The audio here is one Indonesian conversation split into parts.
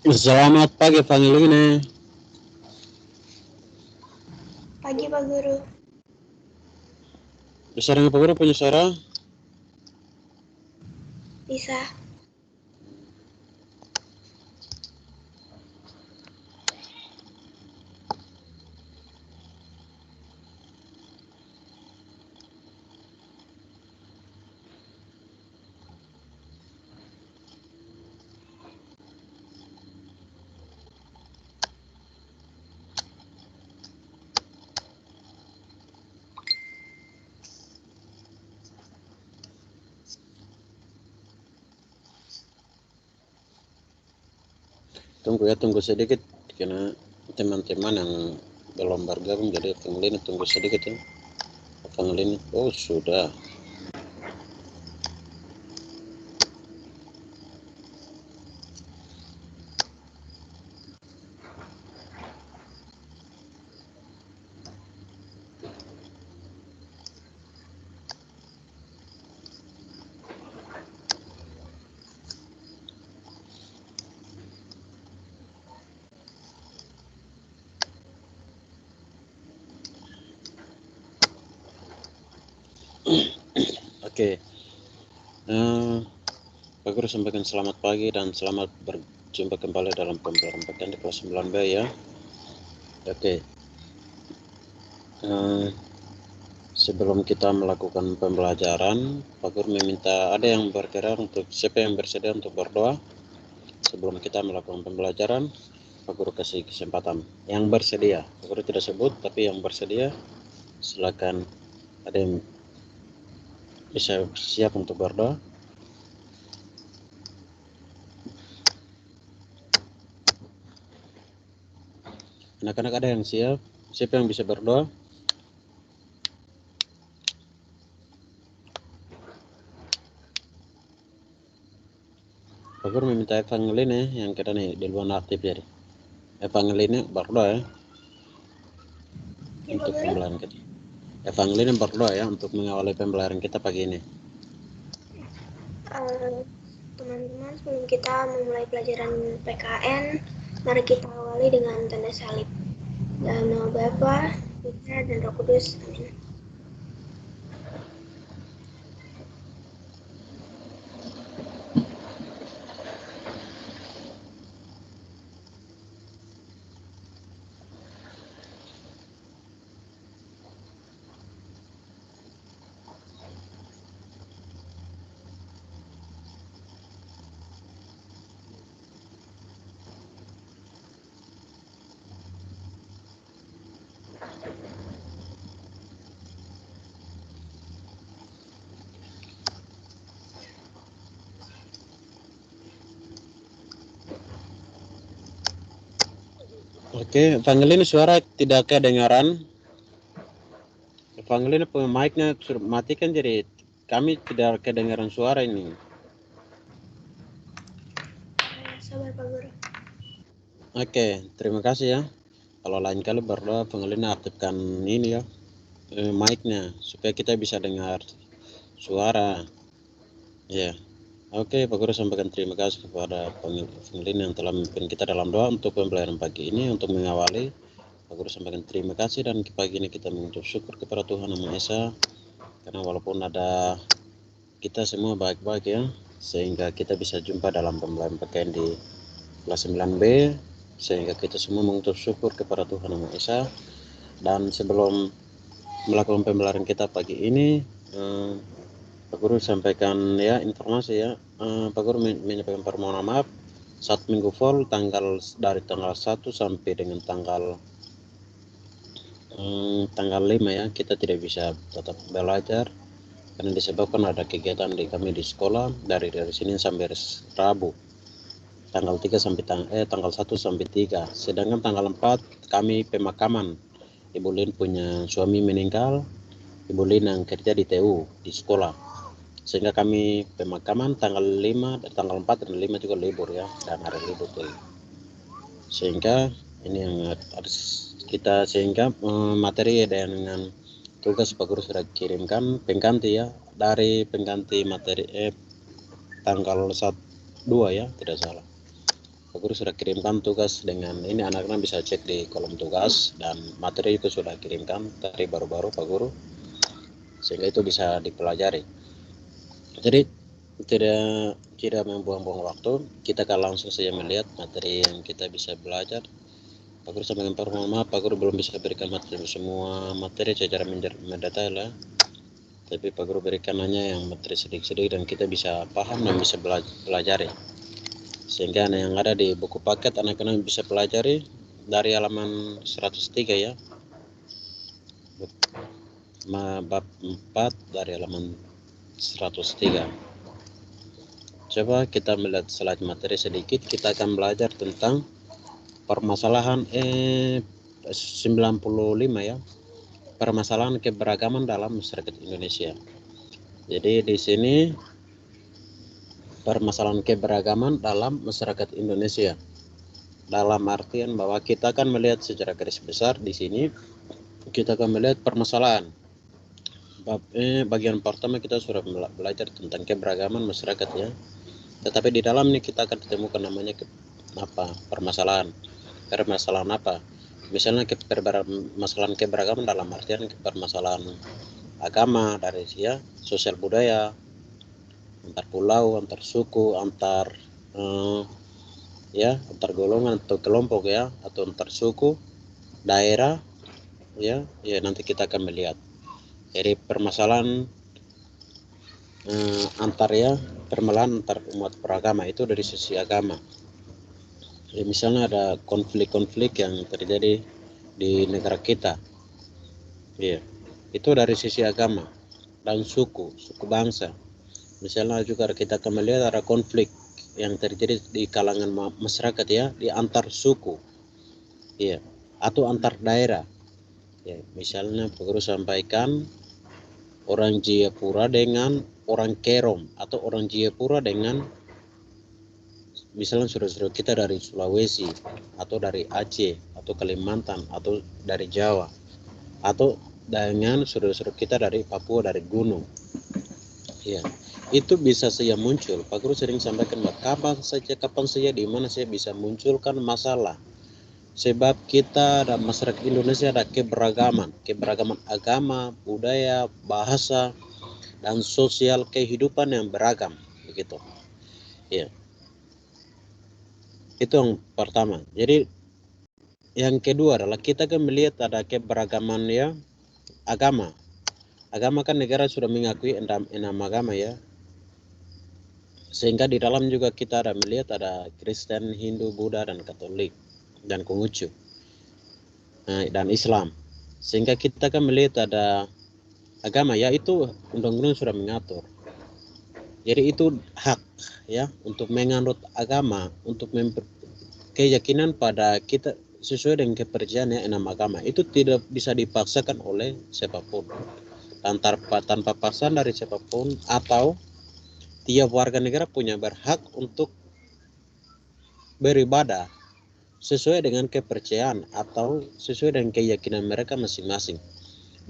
Selamat pagi, Panglima. Pagi Pak Guru. Bisa dengar Pak Guru punya suara? Bisa. Tunggu sedikit karena teman-teman yang belum bergabung, jadi Panglima tunggu sedikit ya. Panglima, oh sudah. Oke. Pak Guru sampaikan selamat pagi dan selamat berjumpa kembali dalam pembelajaran PKN di kelas 9B ya. Oke. Sebelum kita melakukan pembelajaran, Pak Guru meminta ada yang berkenan untuk siapa yang bersedia untuk berdoa sebelum kita melakukan pembelajaran. Pak Guru kasih kesempatan yang bersedia. Pak Guru tidak sebut, tapi yang bersedia silakan. Ada yang bisa siap untuk berdoa? Anak-anak ada yang siap? Siapa yang bisa berdoa? Pak Guru meminta Evangeline yang kita nih di luar aktif jadi. Evangeline berdoa ya, Ya, untuk Pak Guru. pembelajaran kita. Evangeline berdoa ya untuk mengawali pembelajaran kita pagi ini. Teman-teman, sebelum kita memulai pelajaran PKN, mari kita awali dengan tanda salib. Dalam nama Bapa, Putra, dan Roh Kudus. Amin. Oke, Evangeline suara tidak kedengaran. Evangeline mic-nya matikan jadi kami tidak kedengaran suara ini. Sabar Pak Guru. Oke, terima kasih ya. Kalau lain kali berdoa Evangeline aktifkan ini ya, mic-nya supaya kita bisa dengar suara. Ya. Oke, Pak Guru sampaikan terima kasih kepada Panglima yang telah memimpin kita dalam doa untuk pembelajaran pagi ini. Untuk mengawali, Pak Guru sampaikan terima kasih dan pagi ini kita mengucap syukur kepada Tuhan Yang Maha Esa, karena walaupun ada kita semua baik-baik ya, sehingga kita bisa jumpa dalam pembelajaran PKN di kelas 9B, sehingga kita semua mengucap syukur kepada Tuhan Yang Maha Esa. Dan sebelum melakukan pembelajaran kita pagi ini, Pak Guru sampaikan ya informasi ya. Pak Guru menyampaikan permohonan maaf 1 minggu full dari tanggal 1 sampai dengan tanggal 5 ya, kita tidak bisa tetap belajar karena disebabkan ada kegiatan di kami di sekolah dari Senin sampai Rabu tanggal 1 sampai 3. Sedangkan tanggal 4 kami pemakaman. Ibu Lin punya suami meninggal. Ibu Lin yang kerja di TU di sekolah, sehingga kami pemakaman tanggal 5 dan tanggal 4 dan 5 juga libur ya, dan hari libur tuh. Sehingga ini yang harus kita, sehingga materi dengan tugas Pak Guru sudah kirimkan pengganti ya, dari pengganti materi tanggal 2 ya, tidak salah. Pak Guru sudah kirimkan tugas dengan ini, anak-anak bisa cek di kolom tugas, dan materi itu sudah kirimkan dari baru-baru Pak Guru, sehingga itu bisa dipelajari. Jadi tidak membuang-buang waktu, kita akan langsung saja melihat materi yang kita bisa belajar. Pak Guru sampaikan permohonan maaf, Pak Guru belum bisa berikan materi semua materi secara mendetail ya. Tapi Pak Guru berikan hanya yang materi sedikit-sedikit dan kita bisa paham dan bisa pelajari. Sehingga yang ada di buku paket anak-anak bisa pelajari dari halaman 103 ya. Bab 4 dari halaman 103. Coba kita melihat slide materi sedikit. Kita akan belajar tentang permasalahan 95 ya. Permasalahan keberagaman dalam masyarakat Indonesia. Jadi di sini permasalahan keberagaman dalam masyarakat Indonesia. Dalam artian bahwa kita akan melihat secara garis besar di sini, kita akan melihat permasalahan. Bagian pertama kita sudah belajar tentang keberagaman masyarakat ya. Tetapi di dalam ini kita akan temukan namanya permasalahan. Permasalahan apa? Misalnya permasalahan keberagaman dalam artian permasalahan agama dari ya, sosial budaya, antar pulau, antar suku, antar antar golongan atau kelompok ya, atau antar suku, daerah ya nanti kita akan melihat. Jadi permasalahan antar umat beragama itu dari sisi agama. Ya, misalnya ada konflik-konflik yang terjadi di negara kita. Ya, itu dari sisi agama dan suku bangsa. Misalnya juga kita akan melihat ada konflik yang terjadi di kalangan masyarakat ya, di antar suku. Ya, atau antar daerah. Ya, misalnya Pak Guru sampaikan orang Jayapura dengan orang Kerom, atau orang Jayapura dengan misalnya saudara-saudara kita dari Sulawesi atau dari Aceh atau Kalimantan atau dari Jawa, atau dengan saudara-saudara kita dari Papua, dari gunung. Ya, itu bisa saja muncul. Pak Guru sering sampaikan bahwa kapan saja di mana saya bisa munculkan masalah. Sebab kita dan masyarakat Indonesia ada keberagaman agama, budaya, bahasa, dan sosial kehidupan yang beragam, begitu. Ya, itu yang pertama. Jadi yang kedua adalah kita akan melihat ada keberagaman ya agama. Agama kan negara sudah mengakui 6 agama ya. Sehingga di dalam juga kita ada melihat ada Kristen, Hindu, Buddha, dan Katolik, dan Konghucu, dan Islam. Sehingga kita akan melihat ada agama ya, itu undang-undang sudah mengatur. Jadi itu hak ya untuk menganut agama, untuk keyakinan pada kita sesuai dengan kepercayaan ya 6 agama. Itu tidak bisa dipaksakan oleh siapapun, dan tanpa paksaan dari siapapun, atau tiap warga negara punya berhak untuk beribadah sesuai dengan kepercayaan atau sesuai dengan keyakinan mereka masing-masing,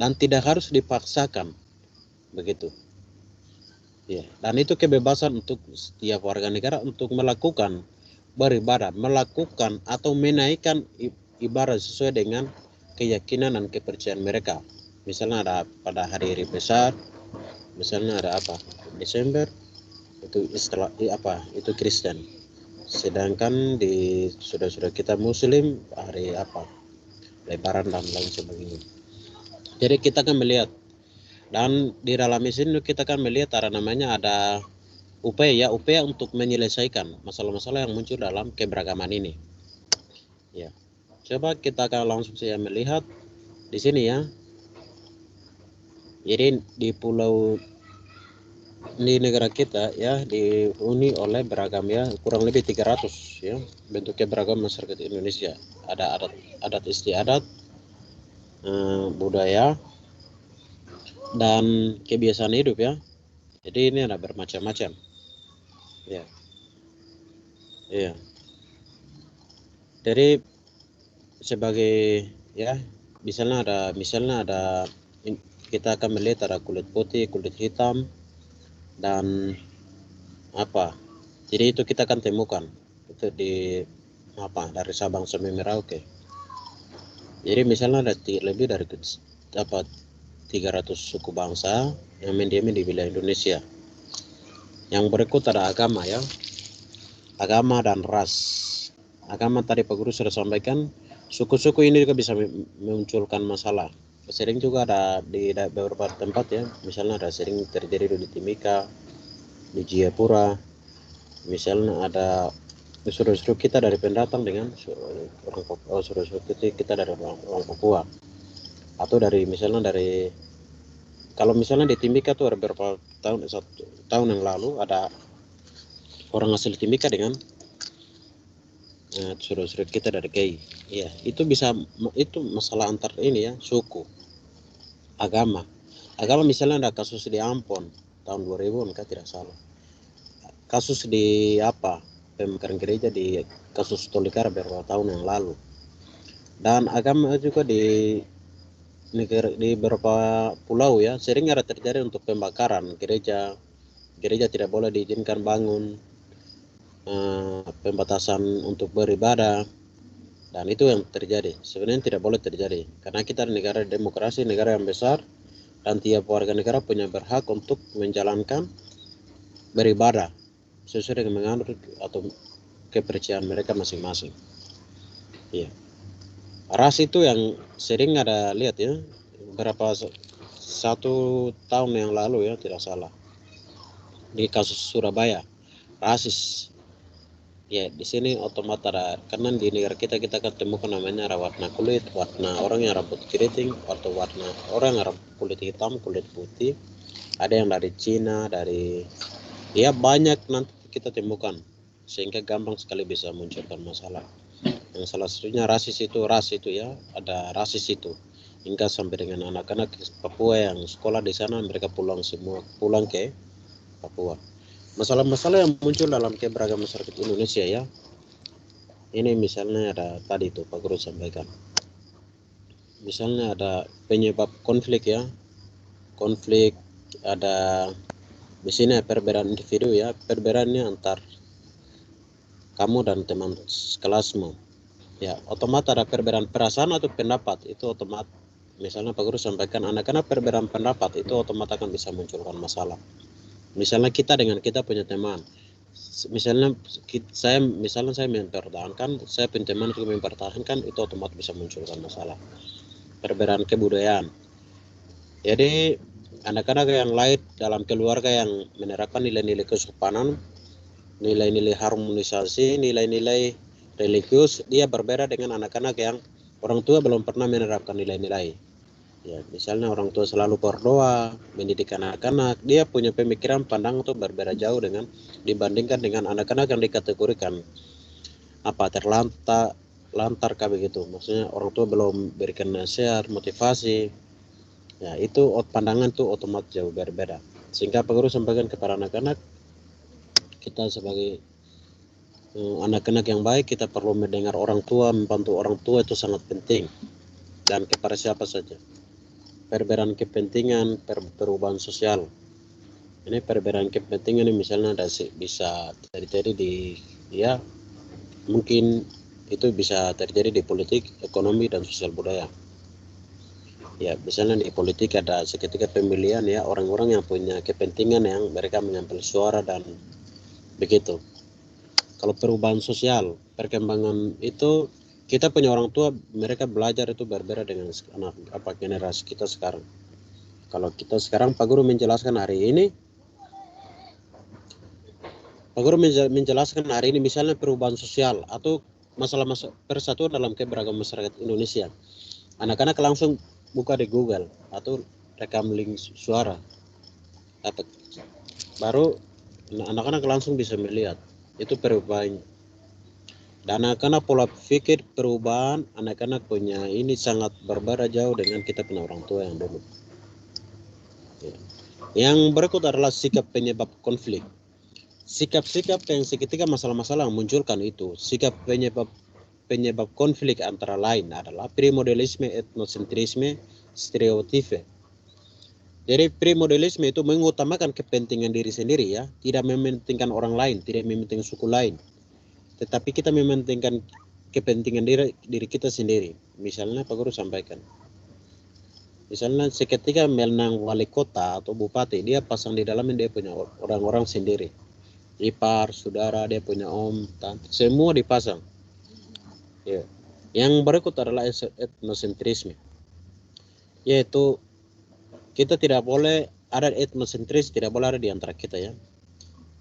dan tidak harus dipaksakan, begitu ya. Dan itu kebebasan untuk setiap warga negara untuk melakukan beribadah, melakukan atau menaikkan ibadah sesuai dengan keyakinan dan kepercayaan mereka. Misalnya ada pada hari besar, misalnya ada Desember, itu istilah itu Kristen. Sedangkan di saudara-saudara kita Muslim hari Lebaran dan lain sebagainya. Jadi kita akan melihat, dan di dalam sini kita akan melihat ada upaya untuk menyelesaikan masalah-masalah yang muncul dalam keberagaman ini. Ya, coba kita akan langsung saja melihat di sini ya. Jadi di negara kita ya dihuni oleh beragam ya, kurang lebih 300 ya bentuknya beragam masyarakat Indonesia. Ada adat istiadat, budaya, dan kebiasaan hidup ya. Jadi ini ada bermacam-macam ya. Iya. Jadi sebagai ya misalnya ada kita akan melihat ada kulit putih, kulit hitam, dan jadi itu kita akan temukan di dari Sabang sampai Merauke. Jadi misalnya ada lebih dari 300 suku bangsa yang mendiami di wilayah Indonesia. Yang berikut ada agama ya, agama dan ras. Agama tadi Pak Guru sudah sampaikan, suku-suku ini juga bisa memunculkan masalah. Sering juga ada di beberapa tempat ya, misalnya ada sering terjadi di Timika, di Jayapura, misalnya ada suruh-suruh kita dari pendatang dengan suruh-suruh kita dari orang Papua, atau dari misalnya dari, kalau misalnya di Timika tuh ada beberapa tahun, 1 tahun yang lalu ada orang asli Timika dengan suruh-suruh kita dari KI. Ya, itu masalah antar ini ya, suku, agama. Misalnya ada kasus di Ampon tahun 2000 enggak tidak salah. Kasus di pembakaran gereja di kasus Tolikara beberapa tahun yang lalu. Dan agama juga di beberapa pulau ya, sering ada terjadi untuk pembakaran gereja. Gereja tidak boleh diizinkan bangun, pembatasan untuk beribadah, dan itu yang terjadi. Sebenarnya tidak boleh terjadi karena kita negara demokrasi, negara yang besar, dan tiap warga negara punya berhak untuk menjalankan beribadah sesuai dengan menganut atau kepercayaan mereka masing-masing. Iya. Ras itu yang sering ada lihat ya, berapa 1 tahun yang lalu ya tidak salah, di kasus Surabaya, rasis. Ya di sini otomatis ada, karena di negara kita kan temukan namanya ada warna kulit, warna orang yang rambut keriting, atau warna orang yang rambut kulit hitam, kulit putih. Ada yang dari Cina, dari ya banyak nanti kita temukan, sehingga gampang sekali bisa munculkan masalah. Yang salah satunya ras itu ya, ada rasis itu hingga sampai dengan anak-anak Papua yang sekolah di sana mereka pulang ke Papua. Masalah-masalah yang muncul dalam keberagaman masyarakat Indonesia ya, ini misalnya ada tadi itu Pak Guru sampaikan, misalnya ada penyebab konflik ya, konflik ada di sini perbedaan individu ya, perbedaannya antar kamu dan teman kelasmu ya, otomatis ada perbedaan perasaan atau pendapat, itu otomatis. Misalnya Pak Guru sampaikan, anak-anak perbedaan pendapat itu otomatis akan bisa munculkan masalah. Misalnya kita punya teman, misalnya saya mempertahankan, saya punya teman juga mempertahankan, itu otomatis bisa munculkan masalah. Perbedaan kebudayaan, jadi anak-anak yang lain dalam keluarga yang menerapkan nilai-nilai kesopanan, nilai-nilai harmonisasi, nilai-nilai religius, dia berbeda dengan anak-anak yang orang tua belum pernah menerapkan nilai-nilai. Ya, misalnya orang tua selalu berdoa, mendidik anak-anak, dia punya pemikiran pandang itu berbeda jauh dengan dibandingkan dengan anak-anak yang dikategorikan terlantar kayak begitu. Maksudnya orang tua belum berikan nasihat, motivasi. Ya, itu pandangan tuh otomatis jauh berbeda. Sehingga Pak Guru sampaikan kepada anak-anak, kita sebagai anak-anak yang baik, kita perlu mendengar orang tua, membantu orang tua itu sangat penting. Dan kepada siapa saja. Perbedaan kepentingan, perubahan sosial. Ini perbedaan kepentingan ini misalnya ada bisa terjadi di ya, mungkin itu bisa terjadi di politik, ekonomi, dan sosial budaya. Ya, misalnya di politik ada seketika pemilihan ya, orang-orang yang punya kepentingan yang mereka mengambil suara dan begitu. Kalau perubahan sosial, perkembangan itu, kita punya orang tua, mereka belajar itu berbeda dengan generasi kita sekarang. Kalau kita sekarang, Pak Guru menjelaskan hari ini, misalnya perubahan sosial atau masalah persatuan dalam keberagaman masyarakat Indonesia. Anak-anak langsung buka di Google atau rekam link suara, baru anak-anak langsung bisa melihat itu perubahan. Dan anak-anak pola pikir perubahan anak-anak punya ini sangat berbeda jauh dengan kita punya orang tua yang dulu. Ya. Yang berikut adalah sikap penyebab konflik. Sikap-sikap yang seketika masalah-masalah yang munculkan itu, sikap penyebab konflik antara lain adalah primodelisme, etnosentrisme, stereotipe. Jadi primodelisme itu mengutamakan kepentingan diri sendiri ya, tidak mementingkan orang lain, tidak mementingkan suku lain. tetapi kita mementingkan kepentingan diri kita sendiri. Misalnya Pak Guru sampaikan, misalnya seketika menang wali kota atau bupati, dia pasang di dalamnya dia punya orang-orang sendiri, ipar, saudara, dia punya om, tante, semua dipasang. Ya. Yang berikut adalah etnosentrisme, yaitu kita tidak boleh ada etnosentris, tidak boleh ada di antara kita ya.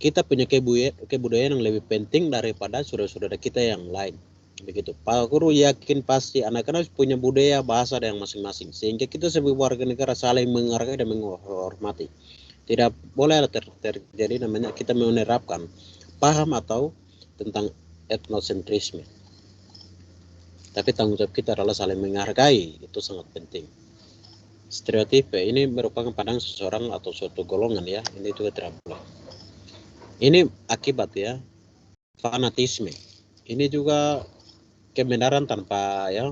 Kita punya kebudayaan yang lebih penting daripada saudara-saudara kita yang lain. Begitu. Pak Guru yakin pasti anak-anak punya budaya bahasa yang masing-masing, sehingga kita sebagai warga negara saling menghargai dan menghormati. Tidak boleh terjadi namanya kita menerapkan paham atau tentang etnosentrisme. Tapi tanggung jawab kita adalah saling menghargai, itu sangat penting. Stereotip ini merupakan pandangan seseorang atau suatu golongan ya, ini juga tidak boleh. Ini akibat ya fanatisme. Ini juga kebenaran tanpa ya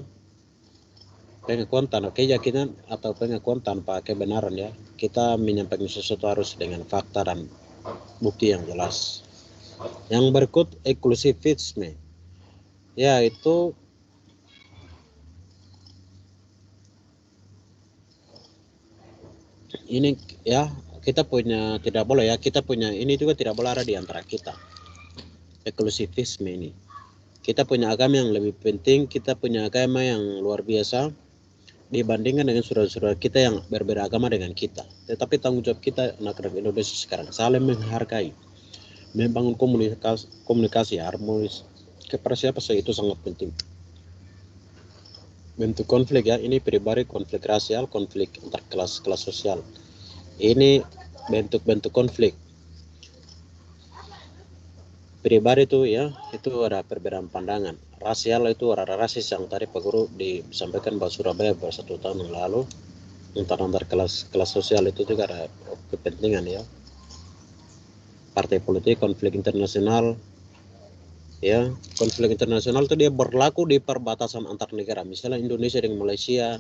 pengakuan tanpa keyakinan atau pengakuan tanpa kebenaran ya. Kita menyampaikan sesuatu harus dengan fakta dan bukti yang jelas. Yang berikut eksklusivisme, yaitu ini ya kita punya tidak boleh ya, kita punya ini juga tidak boleh ada di antara kita. Eksklusivisme ini, kita punya agama yang lebih penting, kita punya agama yang luar biasa dibandingkan dengan saudara-saudara kita yang berbeda agama dengan kita. Tetapi tanggung jawab kita anak-anak Indonesia sekarang saling menghargai, membangun komunikasi harmonis kepada siapa saja, itu sangat penting. Bentuk konflik ya, ini pribadi, konflik rasial, konflik antar kelas sosial. Ini bentuk-bentuk konflik. Pribadi itu ya, itu ada perbedaan pandangan. Rasial itu ada rasis yang tadi Pak Guru disampaikan bahwa Surabaya beberapa 1 tahun yang lalu, antar kelas sosial itu juga ada kepentingan ya. Partai politik, konflik internasional ya, konflik internasional itu dia berlaku di perbatasan antar negara, misalnya Indonesia dengan Malaysia,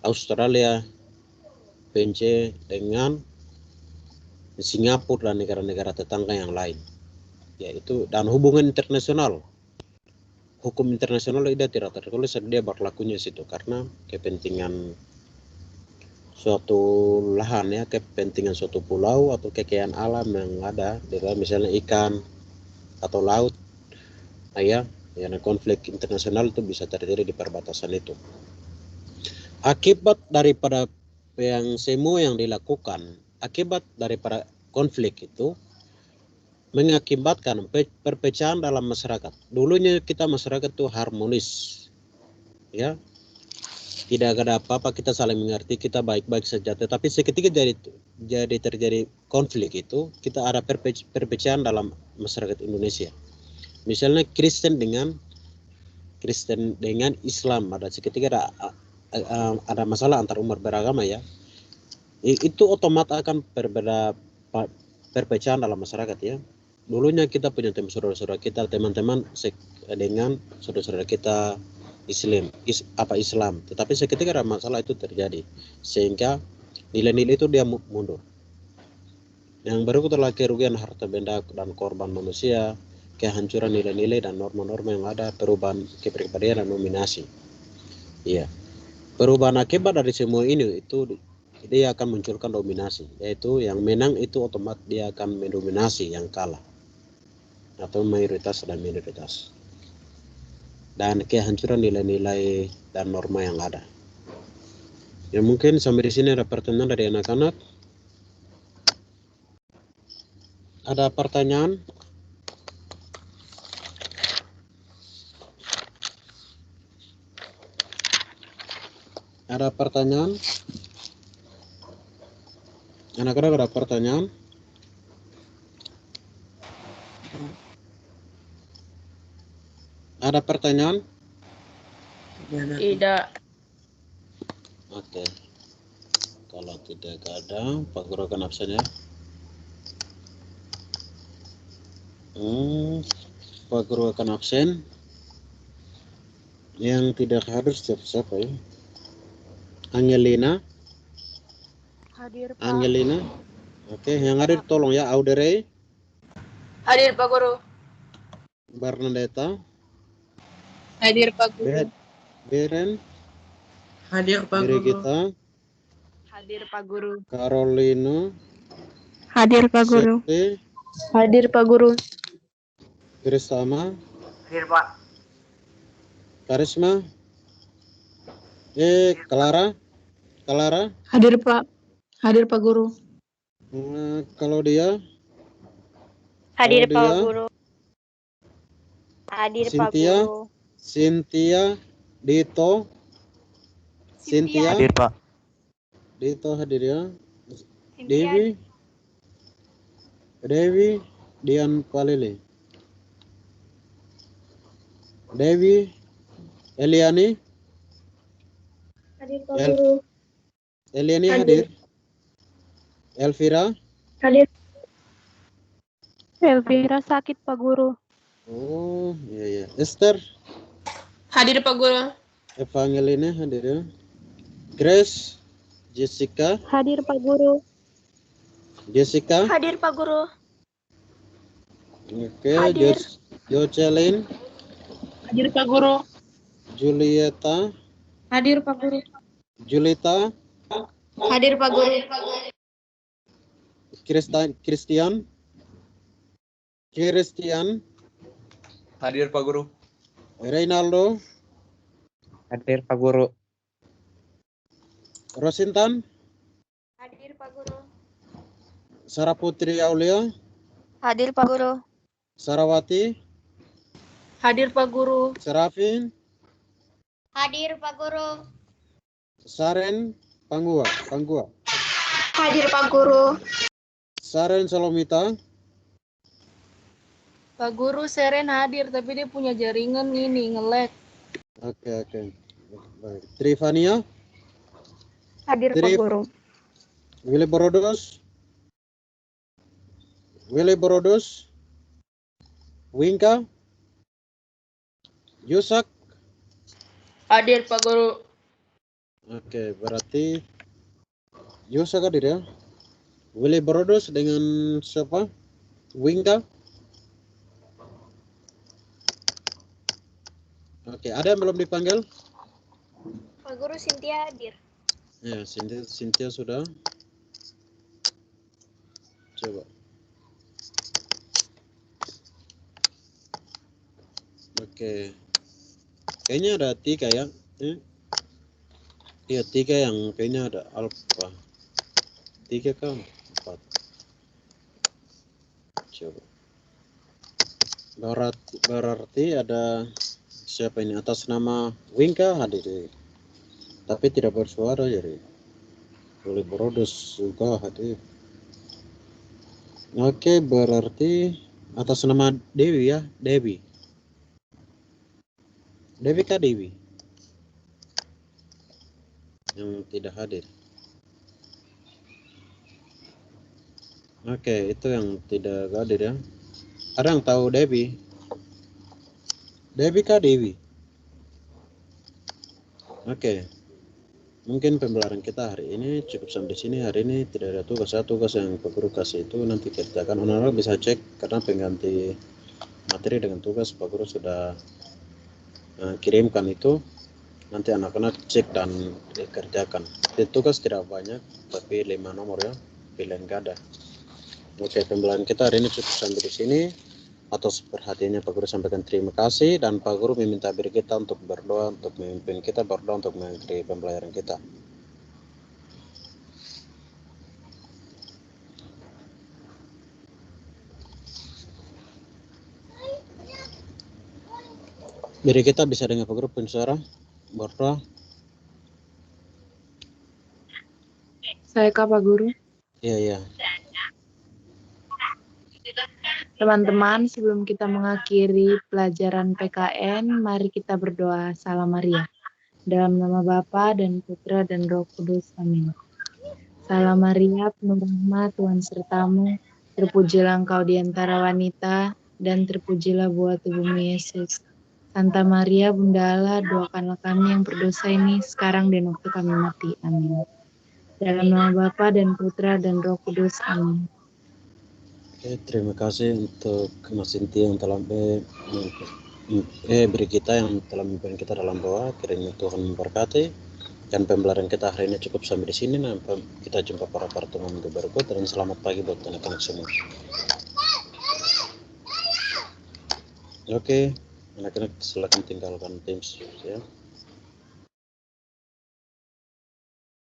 Australia, PNC dengan Singapura dan negara-negara tetangga yang lain. Yaitu dan hubungan internasional, hukum internasional tidak tertulis dia berlakunya situ karena kepentingan suatu lahan ya, kepentingan suatu pulau atau kekayaan alam yang ada di dalam, misalnya ikan atau laut ya, yang konflik internasional itu bisa terjadi di perbatasan itu. Akibat daripada yang semua yang dilakukan, akibat daripada konflik itu mengakibatkan perpecahan dalam masyarakat. Dulunya kita masyarakat itu harmonis ya, tidak ada apa-apa, kita saling mengerti, kita baik-baik saja. Tetapi seketika jadi terjadi konflik itu, kita ada perpecahan dalam masyarakat Indonesia. Misalnya Kristen dengan Islam, ada seketika ada masalah antar umat beragama ya, itu otomatis akan berbeda perpecahan dalam masyarakat ya. Dulunya kita punya saudara-saudara kita, teman-teman dengan saudara-saudara kita Islam, tetapi seketika ada masalah itu terjadi sehingga nilai-nilai itu dia mundur. Yang berikut adalah kerugian harta benda dan korban manusia, kehancuran nilai-nilai dan norma-norma yang ada, perubahan kepribadian dan nominasi. Iya. Perubahan akibat dari semua ini itu dia akan munculkan dominasi, yaitu yang menang itu otomatis dia akan mendominasi yang kalah atau mayoritas dan minoritas, dan kehancuran nilai-nilai dan norma yang ada. Ya mungkin sampai di sini ada pertanyaan dari anak-anak. Ada pertanyaan? Ada pertanyaan? Anak-anak ada pertanyaan? Ada pertanyaan? Tidak. Oke. Kalau tidak ada, Pak Guru akan absen ya. Pak Guru akan absen. Yang tidak hadir siapa ya? Angelina. Hadir, Pak. Angelina. Oke, yang hadir tolong ya, Audrey. Hadir, Pak Guru. Bernadetta, Hadir Pak Guru. Beren, Hadir Pak Guru. Birgita, Hadir Pak Guru. Carolina, Hadir Pak Guru. Septi, Hadir Pak Guru. Kristama, Hadir Pak. Karisma, Clara, Hadir Pak. Hadir Pak Guru. Claudia, Hadir Pak Claudia, Guru. Hadir Pak Cynthia, Guru. Cynthia, Dito, Cynthia, Hadir Pak. Dito hadir ya. Cynthia. Dewi, Dian Palili, Dewi, Eliani, Hadir Pak Guru. Eliani hadir, Elvira, Hadir. Elvira sakit Pak Guru. oh iya, Esther, Hadir Pak Guru. Evangeline hadir ya, Grace, Jessica, Hadir Pak Guru. Jessica, Hadir Pak Guru. oke, Hadir. Jocelyn, Hadir Pak Guru. Julieta, Hadir Pak Guru. Julita, Hadir Pak Guru. Christian, Hadir Pak Guru. Reynaldo, Hadir Pak Guru. Rosintan, Hadir Pak Guru. Sarah Putri Aulia, Hadir Pak Guru. Sarawati, Hadir Pak Guru. Serafin, Hadir Pak Guru. Saren, Panggua, Hadir Pak Guru. Saren Solomita, Pak Guru Seren hadir tapi dia punya jaringan ini nge-lag. oke, baik. Trivania, Hadir Pak Guru. Willy Borodos, Winka, Yusak, Hadir Pak Guru. oke, berarti Yusak hadir ya. Willy Borodos dengan siapa? Winka. Oke, ada yang belum dipanggil? Pak Guru Cynthia hadir. Ya, Cynthia sudah. Coba. Oke. Kayaknya ada 3 ya. Iya, 3 yang kayaknya ada alpha. 3 kan? 4. Coba. Berarti ada siapa ini atas nama Winka hadir. Tapi tidak bersuara jadi. Boleh Borodos juga hadir. Oke, berarti atas nama Dewi ya, Dewi kah Dewi yang tidak hadir. Oke, itu yang tidak hadir ya. Ada yang tahu Dewi kah Dewi? Oke, mungkin pembelajaran kita hari ini cukup sampai sini. Hari ini tidak ada tugas yang Pak Guru kasih itu nanti kerjakan. Anak-anak bisa cek karena pengganti materi dengan tugas Pak Guru sudah kirimkan itu. Nanti anak-anak cek dan dikerjakan. Tugas tidak banyak tapi 5 nomor ya, pilihan gada. Oke, pembelajaran kita hari ini cukup sampai di sini. Atas perhatiannya Pak Guru sampaikan terima kasih, dan Pak Guru meminta kita untuk berdoa, untuk memimpin kita berdoa untuk mengakhiri pembelajaran kita. Jadi kita bisa dengar Pak Guru suara berdoa. Saya Kak Pak Guru. Iya. Teman-teman, sebelum kita mengakhiri pelajaran PKN, mari kita berdoa. Salam Maria. Dalam nama Bapa dan Putra dan Roh Kudus. Amin. Salam Maria, penuh rahmat, Tuhan sertamu. Terpujilah engkau di antara wanita, dan terpujilah buah tubuhmu Yesus. Santa Maria, Bunda Allah, doakanlah kami yang berdosa ini sekarang dan waktu kami mati. Amin. Dalam nama Bapa dan Putra dan Roh Kudus. Amin. Terima kasih untuk Mas Sinti yang telah beri kita yang telah memimpin kita dalam doa. Kiranya Tuhan memberkati. Dan pembelajaran kita hari ini cukup sampai di sini. Nah, kita jumpa pada pertemuan minggu berikut. Dan selamat pagi buat anak-anak semua. Oke, anak-anak silakan tinggalkan Teams ya.